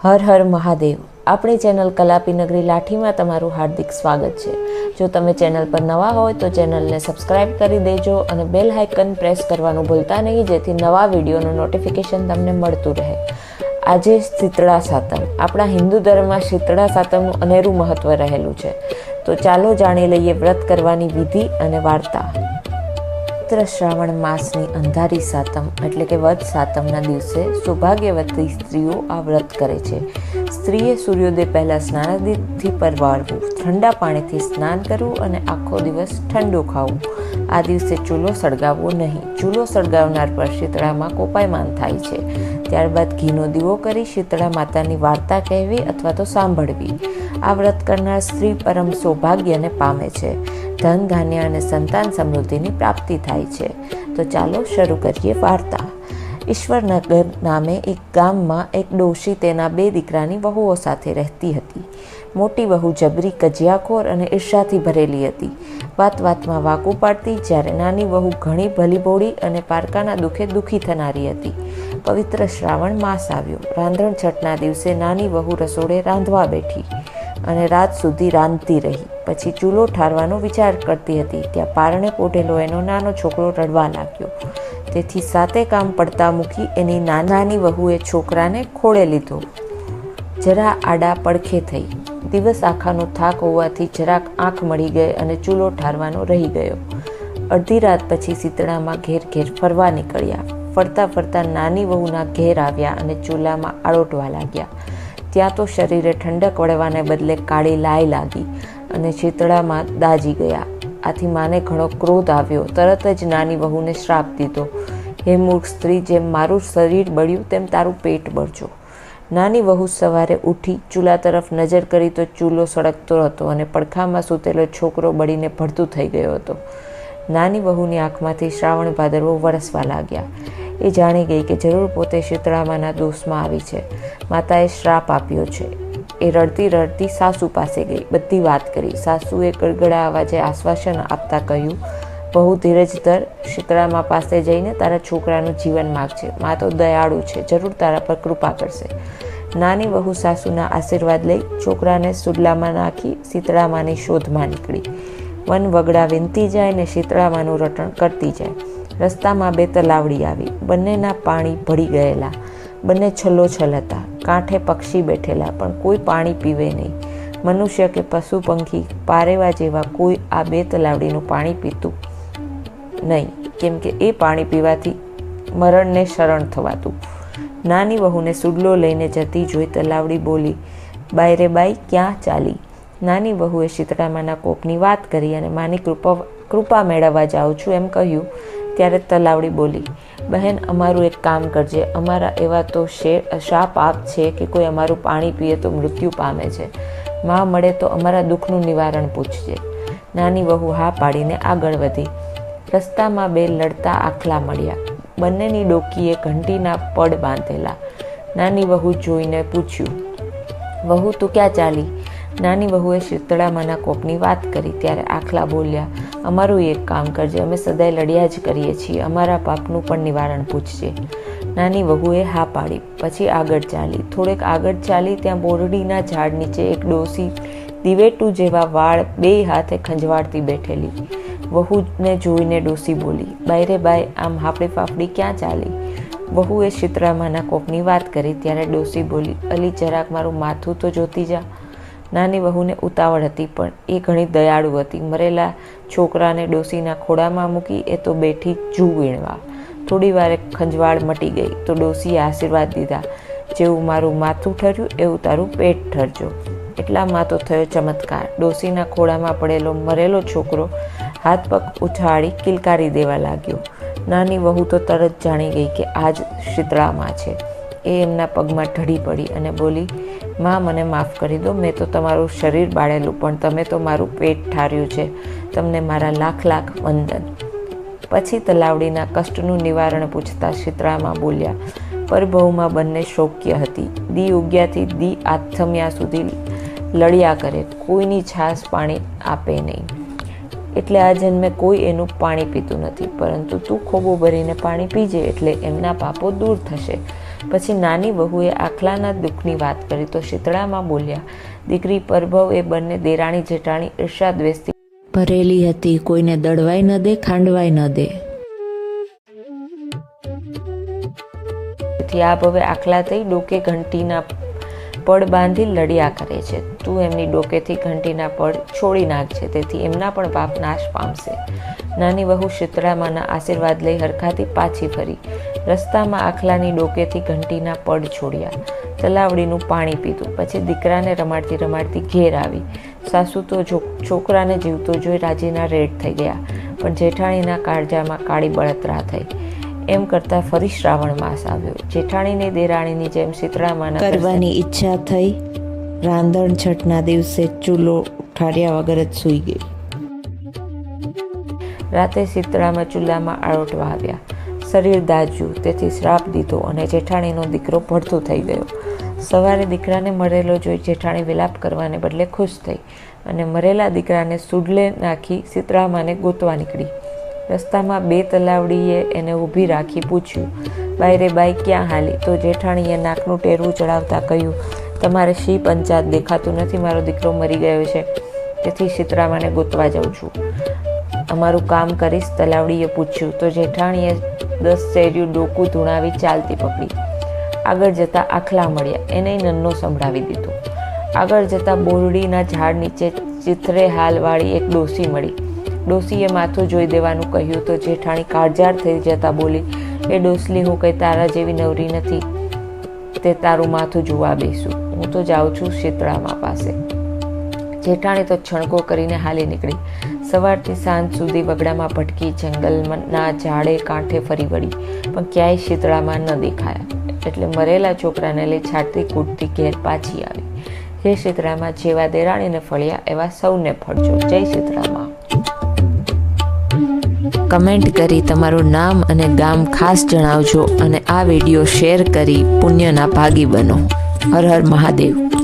હર હર મહાદેવ। આપણી ચેનલ કલાપી નગરી લાઠીમાં તમારું હાર્દિક સ્વાગત છે। જો તમે ચેનલ પર નવા હોય તો ચેનલને સબસ્ક્રાઇબ કરી દેજો અને બેલ આઇકન પ્રેસ કરવાનું ભૂલતા નહીં, જેથી નવા વિડીયોનું નોટિફિકેશન તમને મળતું રહે। આજે શીતળા સાતમ। આપણા હિન્દુ ધર્મમાં શીતળા સાતમનું અનેરું મહત્વ રહેલું છે, તો ચાલો જાણી લઈએ વ્રત કરવાની વિધિ અને વાર્તા। પવિત્ર શ્રાવણ માસની અંધારી સાતમ એટલે કે વદ સાતમના દિવસે સૌભાગ્યવતી સ્ત્રીઓ આ વ્રત કરે છે। સ્ત્રીએ સૂર્યોદય પહેલા સ્નાનાદિથી પરવાળવું, ઠંડા પાણીથી સ્નાન કરવું અને આખો દિવસ ઠંડુ ખાવું। આ દિવસે ચૂલો સળગાવવો નહીં। ચૂલો સળગાવનાર પર શીતળામાં કોપાયમાન થાય છે। ત્યારબાદ ઘીનો દીવો કરી શીતળા માતાની વાર્તા કહેવી અથવા તો સાંભળવી। આ વ્રત કરનાર સ્ત્રી પરમ સૌભાગ્યને પામે છે। ધન ધાન્ય અને સંતાન સમૃદ્ધિની પ્રાપ્તિ થાય છે। તો ચાલો શરૂ કરીએ વાર્તા। ઈશ્વરનગર નામે એક ગામમાં એક ડોશી તેના 2 દીકરાની વહુઓ સાથે રહેતી હતી। મોટી વહુ જબરી, કજિયાખોર અને ઈર્ષાથી ભરેલી હતી। વાત વાતમાં વાકું પાડતી, જ્યારે નાની વહુ ઘણી ભલીભોળી અને પારકાના દુઃખે દુઃખી થનારી હતી। પવિત્ર શ્રાવણ માસ આવ્યો। રાંધણ છઠના દિવસે નાની વહુ રસોડે રાંધવા બેઠી અને રાત સુધી રાંધતી રહી। પછી ચૂલો ઠારવાનો વિચાર કરતી હતી, ત્યાં પારણે પોઢેલો એનો નાનો છોકરો રડવા લાગ્યો। તેથી 7 કામ પડતા મૂકી એની નાની વહુએ છોકરાને ખોળે લીધો। જરા આડા પડખે થઈ। દિવસ આખાનો થાક હોવાથી જરાક આંખ મળી ગઈ અને ચૂલો ઠારવાનો રહી ગયો। અડધી રાત પછી શીતળામાં ઘેર ઘેર ફરવા નીકળ્યા। ફરતા ફરતા નાની વહુના ઘેર આવ્યા અને ચૂલામાં આળોટવા લાગ્યા। ત્યાં તો શરીરે ઠંડક વળવાને બદલે કાળી લાઈ લાગી અને શીતળામાં દાજી ગયા। આથી માને ઘણો ક્રોધ આવ્યો। તરત જ નાની વહુને શ્રાપ દીધો, હે મૂર્ખ સ્ત્રી, જેમ મારું શરીર બળ્યું તેમ તારું પેટ બળજો। નાની વહુ સવારે ઉઠી ચૂલા તરફ નજર કરી તો ચૂલો સળગતો હતો અને પડખામાં સૂતેલો છોકરો બળીને ભડતું થઈ ગયો હતો। નાની વહુની આંખમાંથી શ્રાવણ ભાદરવો વરસવા લાગ્યા। એ જાણી ગઈ કે જરૂર પોતે શીતળામાના દોષમાં આવી છે। માતાએ શ્રાપ આપ્યો છે। એ રડતી રડતી સાસુ પાસે ગઈ, બધી વાત કરી। સાસુએ ગળગળા અવાજે આશ્વાસન આપતા કહ્યું, બહુ ધીરજ ધર, શીતળામા પાસે જઈને તારા છોકરાનું જીવન માગજે। મા તો દયાળુ છે, જરૂર તારા પર કૃપા કરશે। નાની વહુ સાસુના આશીર્વાદ લઈ છોકરાને સુડલામાં નાખી શીતળામાની શોધમાં નીકળી। વન વગડા વીનતી જાય ને શીતળામાનું રટણ કરતી જાય। રસ્તામાં 2 તલાવડી આવી। બંનેના પાણી ભળી ગયેલા, બંને છલોછલ હતા। કાંઠે પક્ષી બેઠેલા, પણ કોઈ પાણી પીવે નહીં। મનુષ્ય કે પશુ પંખી, પારેવા જેવા કોઈ આ 2 તલાવડીનું પાણી પીતું નહીં, કેમ કે એ પાણી પીવાથી મરણને શરણ થવાતું। નાની વહુને સુડલો લઈને જતી જોઈ તલાવડી બોલી, બાઈ રે બાઈ, ક્યાં ચાલી? નાની વહુએ શીતળામાના કોપની વાત કરી અને માની કૃપા મેળવવા જાઉં છું એમ કહ્યું। ત્યારે તલાવડી બોલી, બહેન, અમારું એક કામ કરજે। અમારા એવા તો શાપ આપ છે કે કોઈ અમારું પાણી પીએ તો મૃત્યુ પામે છે। માં મળે તો અમારા દુઃખનું નિવારણ પૂછજે। નાની વહુ હા પાડીને આગળ વધી। રસ્તામાં 2 લડતા આખલા મળ્યા। બંનેની ડોકીએ ઘંટીના પડ બાંધેલા। નાની વહુ જોઈને પૂછ્યું, વહુ તું ક્યાં ચાલી? નાની વહુએ શીતળામાના કોપની વાત કરી। ત્યારે આખલા બોલ્યા, અમારું એક કામ કરજે, અમે સદાય લડ્યા જ કરીએ છીએ, અમારા પાપનું પણ નિવારણ પૂછજે। નાની વહુએ હા પાડી। પછી આગળ ચાલી। થોડેક આગળ ચાલી ત્યાં બોરડીના ઝાડ નીચે એક ડોસી દિવેટુ જેવા વાળ 2 હાથે ખંજવાળતી બેઠેલી। વહુને જોઈને ડોસી બોલી, બાઈ રે બાઈ, આમ હાફડી ફાફડી ક્યાં ચાલી? વહુએ શીતળામાના કોપની વાત કરી। ત્યારે ડોસી બોલી, અલી જરાક મારું માથું તો જોતી જા। નાની વહુને ઉતાવળ હતી, પણ એ ઘણી દયાળુ હતી। મરેલા છોકરાને ડોસીના ખોળામાં મૂકી એ તો બેઠી જૂ વીણવા। થોડી વારે ખંજવાળ મટી ગઈ તો ડોસીએ આશીર્વાદ દીધા, જેવું મારું માથું ઠર્યું એવું તારું પેટ ઠરજો। એટલામાં તો થયો ચમત્કાર। ડોસીના ખોળામાં પડેલો મરેલો છોકરો હાથ પગ ઉછાળી કિલકારી દેવા લાગ્યો। નાની વહુ તો તરત જાણી ગઈ કે આ જ શીતળામા છે। એ એમના પગમાં ઢળી પડી અને બોલી, માં, મને માફ કરી દો। મેં તો તમારું શરીર બાળેલું, પણ તમે તો મારું પેટ ઠાર્યું છે। તમને મારા લાખ લાખ વંદન। પછી તલાવડીના કષ્ટનું નિવારણ પૂછતા શીતળામા બોલ્યા, પરભવમાં બંને શોક્ય હતી। દી ઉગ્યાથી દી આથમ્યા સુધી લડ્યા કરે, કોઈની છાસ પાણી આપે નહીં। એટલે આ જન્મે કોઈ એનું પાણી પીતું નથી, પરંતુ તું ખોબો ભરીને પાણી પીજે એટલે એમના પાપો દૂર થશે। પછી નાની વહુએ આખલાના દુઃખની વાત કરી તો શીતળામાં બોલ્યા, દીકરી પરભવ એ બંને દેરાણી જેઠાણી ઈર્ષા દ્વેષથી ભરેલી હતી, કોઈને દળવાય ન દે, ખાંડવાય ન દે. તેથી આપ હવે આખલા થઈ ડોકે ઘંટીના પડ બાંધી લડ્યા કરે છે. તું એમની ડોકેથી ઘંટીના પડ છોડી નાખશે, તેથી એમના પણ પાપ નાશ પામશે. નાની વહુ શીતળામાના આશીર્વાદ લઈ હરખાથી પાછી ફરી. રસ્તામાં આખલાની ડોકેથી ઘંટીના પડ છોડ્યા. તલાવડીનું પાણી પીધું. પછી દીકરાને રમાડતી રમાડતી ઘેર આવી. સાસુ તો છોકરાને જીવતો જોઈ રાજીના રેડ થઈ ગયા, પણ જેઠાણીના કાળજામાં કાળી બળતરા થઈ. એમ કરતાં ફરી શ્રાવણ માસ આવ્યો. જેઠાણીની દેરાણીની જેમ શીતળામાના કરવાની ઈચ્છા થઈ. રાંધણ છઠના દિવસે ચૂલો ઠાર્યા વગર જ સૂઈ ગઈ. રાતે શીતળામાં ચૂલામાં આળોટવા આવ્યા. શરીર દાજ્યું, તેથી શ્રાપ દીધો અને જેઠાણીનો દીકરો ભડથું થઈ ગયો. સવારે દીકરાને મરેલો જોઈ જેઠાણી વિલાપ કરવાને બદલે ખુશ થઈ અને મરેલા દીકરાને સુડલે નાખી શીતળામાને ગોતવા નીકળી. રસ્તામાં બે તલાવડીએ એને ઊભી રાખી પૂછ્યું, બાઈ રે બાઈ ક્યાં હાલી? તો જેઠાણીએ નાકનું ટેરવું ચડાવતા કહ્યું, તમારે શી પંચાત દેખાતું નથી? મારો દીકરો મરી ગયો છે, તેથી શીતળામાને ગોતવા જાઉં છું. અમારું કામ કરીશ? તલાવડીએ પૂછ્યું. તો જેઠાણીએ 10 શેર્યું ડોકું ધૂણાવી ચાલતી પકડી. આગળ જતાં આખલા મળ્યા. એને નન્નો સંભળાવી દીધો. આગળ જતાં બોરડીના ઝાડ નીચે ચિથરે હાલવાળી એક ડોસી મળી. ડોસીએ માથું જોઈ દેવાનું કહ્યું તો જેઠાણી કાળજાળ થઈ જતા બોલી, એ ડોસલી, હું કંઈ તારા જેવી નવરી નથી તે તારું માથું જોવા બેસું. હું તો જાઉં છું શીતળામા પાસે. જેઠાણી તો છણકો કરીને હાલી નીકળી. સવારથી સાંજ સુધી વગડામાં ભટકી, જંગલના ઝાડે કાંઠે ફરી વળી, પણ ક્યાંય શીતળામાં ન દેખાયા. એટલે મરેલા છોકરાને લઈ છાટતી કૂટતી ઘેર પાછી આવી. હે શીતળામાં, જેવા દેરાણીને ફળ્યા એવા સૌને ફળજો. જય શીતળામાં. કમેન્ટ કરી તમારું નામ અને ગામ ખાસ જણાવજો અને આ વિડીયો શેર કરી પુણ્યના ભાગી બનો. હર હર મહાદેવ.